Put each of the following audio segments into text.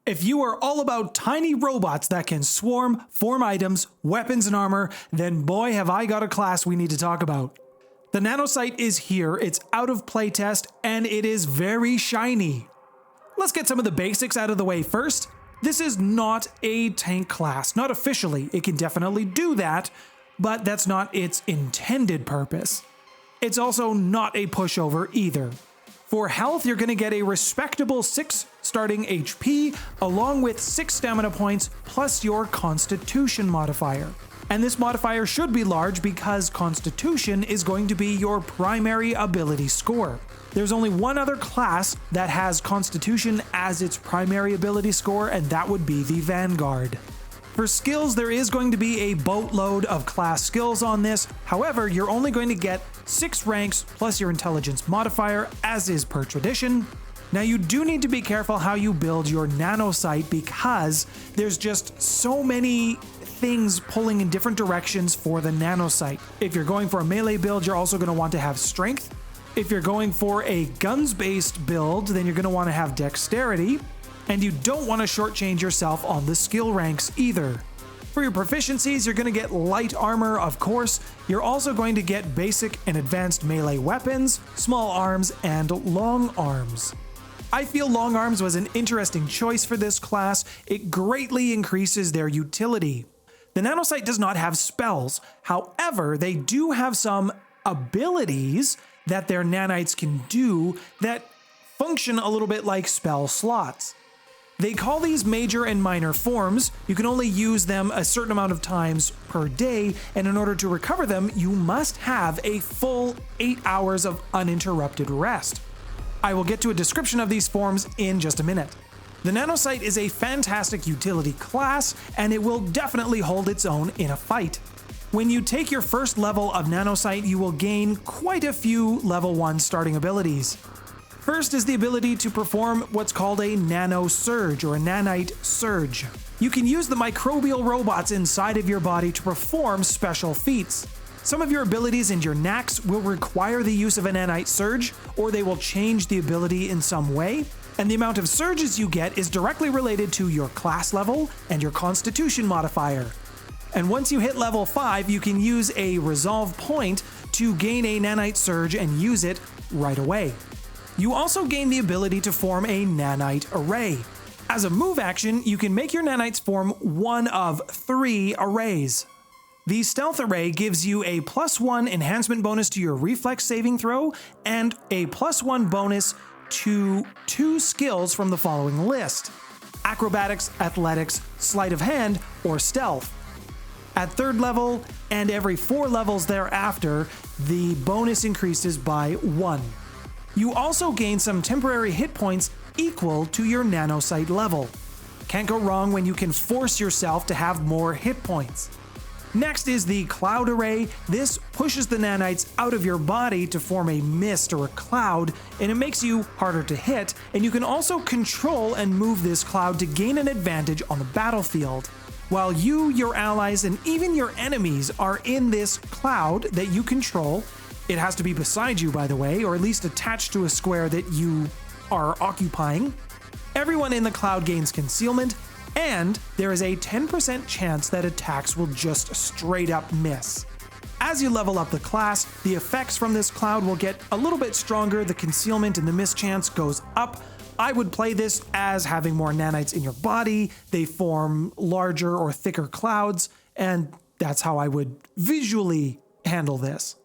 If you are all about tiny robots that can swarm, form items, weapons, and armor, then boy have I got a class we need to talk about. The Nanocyte is here, it's out of playtest, and it is very shiny. Let's get some of the basics out of the way first. This is not a tank class, not officially. It can definitely do that, but that's not its intended purpose. It's also not a pushover either. For health, you're going to get a respectable 6 starting HP, along with 6 stamina points, plus your Constitution modifier. And this modifier should be large because Constitution is going to be your primary ability score. There's only one other class that has Constitution as its primary ability score, and that would be the Vanguard. For skills, there is going to be a boatload of class skills on this. However, you're only going to get 6 ranks plus your intelligence modifier, as is per tradition. Now, you do need to be careful how you build your Nanocyte because there's just so many things pulling in different directions for the Nanocyte. If you're going for a melee build, you're also going to want to have strength. If you're going for a guns-based build, then you're going to want to have dexterity. And you don't want to shortchange yourself on the skill ranks either. For your proficiencies, you're going to get light armor, of course. You're also going to get basic and advanced melee weapons, small arms, and long arms. I feel long arms was an interesting choice for this class. It greatly increases their utility. The Nanocyte does not have spells. However, they do have some abilities that their nanites can do that function a little bit like spell slots. They call these major and minor forms. You can only use them a certain amount of times per day, and in order to recover them, you must have a full 8 hours of uninterrupted rest. I will get to a description of these forms in just a minute. The Nanocyte is a fantastic utility class, and it will definitely hold its own in a fight. When you take your first level of Nanocyte, you will gain quite a few level 1 starting abilities. First is the ability to perform what's called a nano surge or a nanite surge. You can use the microbial robots inside of your body to perform special feats. Some of your abilities and your knacks will require the use of a nanite surge, or they will change the ability in some way, and the amount of surges you get is directly related to your class level and your Constitution modifier. And once you hit level 5, you can use a resolve point to gain a nanite surge and use it right away. You also gain the ability to form a nanite array. As a move action, you can make your nanites form one of 3 arrays. The stealth array gives you a +1 enhancement bonus to your reflex saving throw and a +1 bonus to 2 skills from the following list: acrobatics, athletics, sleight of hand, or stealth. At 3rd level and every 4 levels thereafter, the bonus increases by 1. You also gain some temporary hit points equal to your Nanocyte level. Can't go wrong when you can force yourself to have more hit points. Next is the Cloud Array. This pushes the nanites out of your body to form a mist or a cloud, and it makes you harder to hit, and you can also control and move this cloud to gain an advantage on the battlefield. While you, your allies, and even your enemies are in this cloud that you control, it has to be beside you, by the way, or at least attached to a square that you are occupying. Everyone in the cloud gains concealment, and there is a 10% chance that attacks will just straight up miss. As you level up the class, the effects from this cloud will get a little bit stronger, the concealment and the miss chance goes up. I would play this as having more nanites in your body, they form larger or thicker clouds, and that's how I would visually handle this.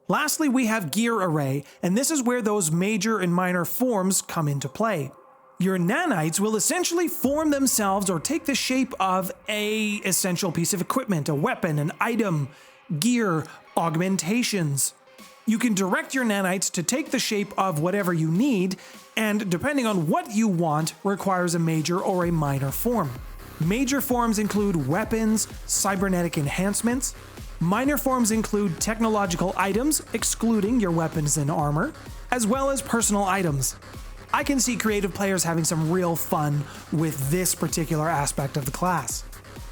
Lastly, we have Gear Array, and this is where those major and minor forms come into play. Your nanites will essentially form themselves or take the shape of an essential piece of equipment, a weapon, an item, gear, augmentations. You can direct your nanites to take the shape of whatever you need, and depending on what you want, requires a major or a minor form. Major forms include weapons, cybernetic enhancements. Minor forms include technological items, excluding your weapons and armor, as well as personal items. I can see creative players having some real fun with this particular aspect of the class.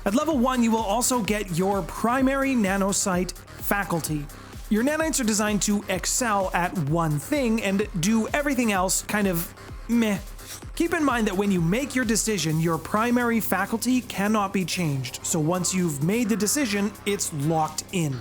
At level 1, you will also get your primary Nanocyte faculty. Your nanites are designed to excel at one thing and do everything else kind of meh. Keep in mind that when you make your decision, your primary faculty cannot be changed, so once you've made the decision, it's locked in.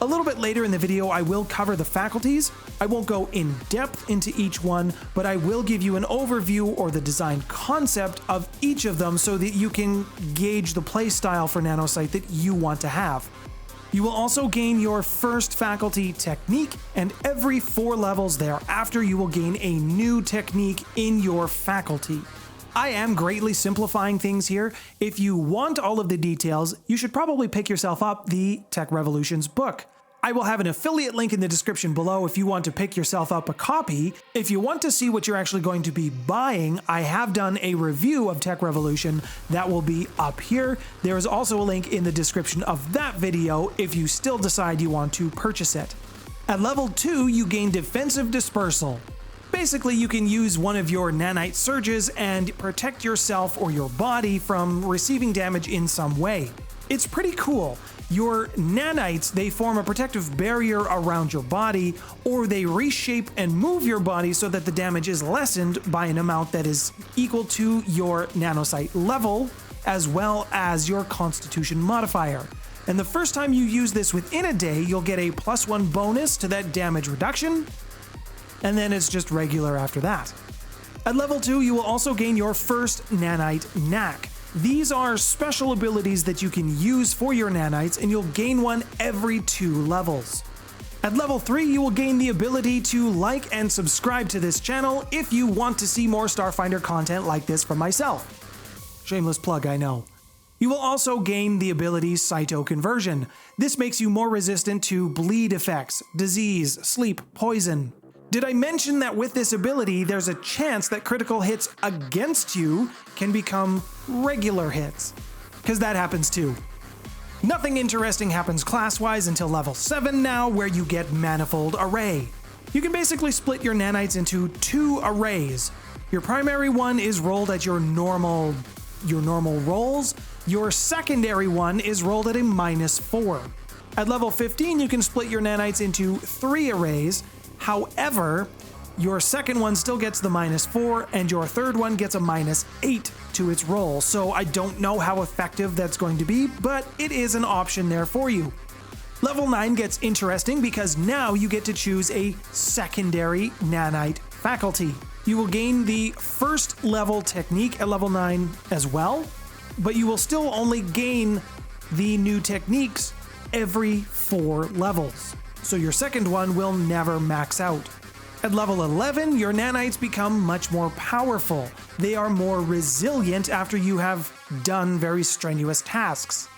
A little bit later in the video, I will cover the faculties. I won't go in depth into each one, but I will give you an overview or the design concept of each of them so that you can gauge the playstyle for Nanocyte that you want to have. You will also gain your first faculty technique, and every 4 levels thereafter you will gain a new technique in your faculty. I am greatly simplifying things here. If you want all of the details, you should probably pick yourself up the Tech Revolution's book. I will have an affiliate link in the description below if you want to pick yourself up a copy. If you want to see what you're actually going to be buying, I have done a review of Tech Revolution that will be up here. There is also a link in the description of that video if you still decide you want to purchase it. At level 2, you gain defensive dispersal. Basically, you can use one of your nanite surges and protect yourself or your body from receiving damage in some way. It's pretty cool. Your nanites, they form a protective barrier around your body, or they reshape and move your body so that the damage is lessened by an amount that is equal to your nanocyte level, as well as your constitution modifier. And the first time you use this within a day, you'll get a +1 bonus to that damage reduction, and then it's just regular after that. At level 2, you will also gain your first nanite knack. These are special abilities that you can use for your nanites, and you'll gain one every 2 levels. At level 3, you will gain the ability to like and subscribe to this channel if you want to see more Starfinder content like this from myself. Shameless plug, I know. You will also gain the ability cytoconversion. This makes you more resistant to bleed effects, disease, sleep, poison. Did I mention that with this ability, there's a chance that critical hits against you can become regular hits? Because that happens too. Nothing interesting happens class-wise until level 7 now, where you get Manifold Array. You can basically split your nanites into 2 arrays. Your primary one is rolled at your normal rolls. Your secondary one is rolled at a -4. At level 15, you can split your nanites into 3 arrays. However, your second one still gets the -4, and your third one gets a -8 to its roll, so I don't know how effective that's going to be, but it is an option there for you. Level 9 gets interesting because now you get to choose a secondary nanite faculty. You will gain the first level technique at level 9 as well, but you will still only gain the new techniques every 4 levels. So your second one will never max out. At level 11, your nanites become much more powerful. They are more resilient after you have done very strenuous tasks.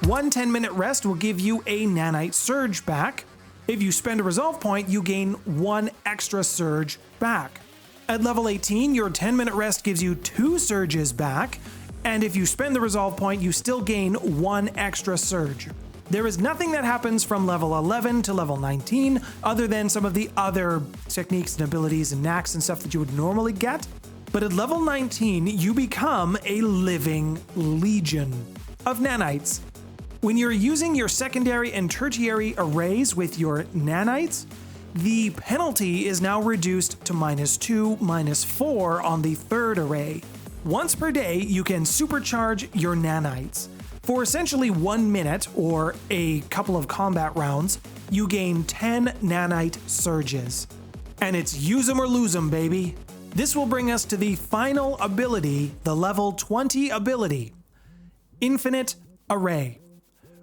One 10-minute rest will give you a nanite surge back. If you spend a resolve point, you gain 1 extra surge back. At level 18, your 10-minute rest gives you 2 surges back, and if you spend the resolve point, you still gain 1 extra surge. There is nothing that happens from level 11 to level 19 other than some of the other techniques and abilities and knacks and stuff that you would normally get. But at level 19, you become a living legion of nanites. When you're using your secondary and tertiary arrays with your nanites, the penalty is now reduced to -2, -4 on the third array. Once per day, you can supercharge your nanites. For essentially 1 minute, or a couple of combat rounds, you gain 10 nanite surges. And it's use 'em or lose 'em, baby. This will bring us to the final ability, the level 20 ability, Infinite Array.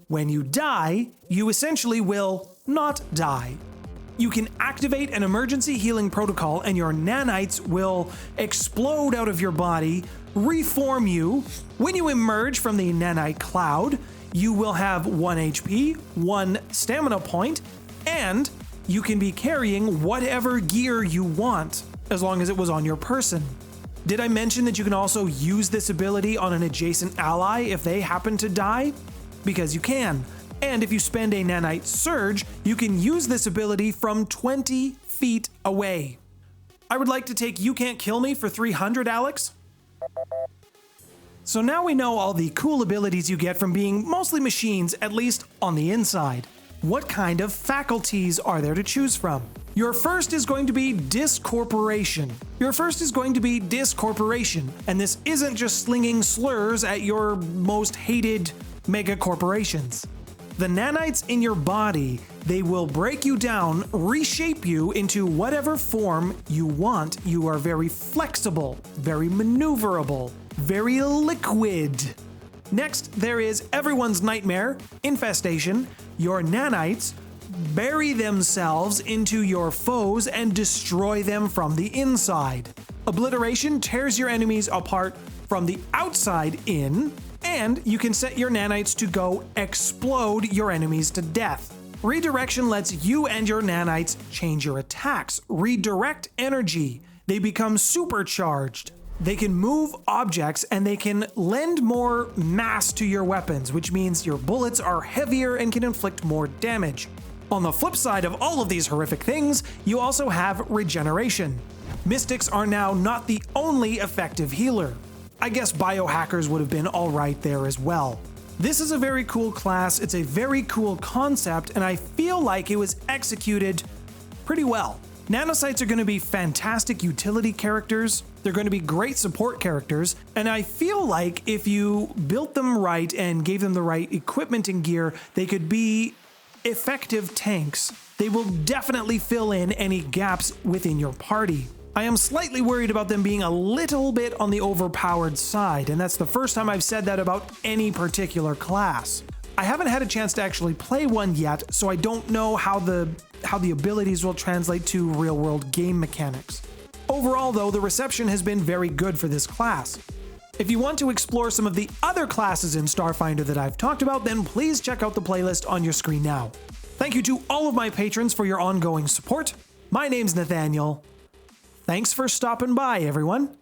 When you die, you essentially will not die. You can activate an emergency healing protocol and your nanites will explode out of your body, reform you. When you emerge from the nanite cloud, you will have 1 HP, 1 stamina point, and you can be carrying whatever gear you want, as long as it was on your person. Did I mention that you can also use this ability on an adjacent ally if they happen to die? Because you can. And if you spend a nanite surge, you can use this ability from 20 feet away. I would like to take You Can't Kill Me for 300, Alex. So now we know all the cool abilities you get from being mostly machines, at least on the inside. What kind of faculties are there to choose from? Your first is going to be Discorporation. And this isn't just slinging slurs at your most hated mega corporations. The nanites in your body, they will break you down, reshape you into whatever form you want. You are very flexible, very maneuverable, very liquid. Next, there is everyone's nightmare, Infestation. Your nanites bury themselves into your foes and destroy them from the inside. Obliteration tears your enemies apart from the outside in, and you can set your nanites to go explode your enemies to death. Redirection lets you and your nanites change your attacks, redirect energy. They become supercharged. They can move objects and they can lend more mass to your weapons, which means your bullets are heavier and can inflict more damage. On the flip side of all of these horrific things, you also have regeneration. Mystics are now not the only effective healer. I guess biohackers would have been alright there as well. This is a very cool class, it's a very cool concept, and I feel like it was executed pretty well. Nanocytes are going to be fantastic utility characters, they're going to be great support characters, and I feel like if you built them right and gave them the right equipment and gear, they could be effective tanks. They will definitely fill in any gaps within your party. I am slightly worried about them being a little bit on the overpowered side, and that's the first time I've said that about any particular class. I haven't had a chance to actually play one yet, so I don't know how the abilities will translate to real-world game mechanics. Overall, though, the reception has been very good for this class. If you want to explore some of the other classes in Starfinder that I've talked about, then please check out the playlist on your screen now. Thank you to all of my patrons for your ongoing support. My name's Nathaniel. Thanks for stopping by, everyone.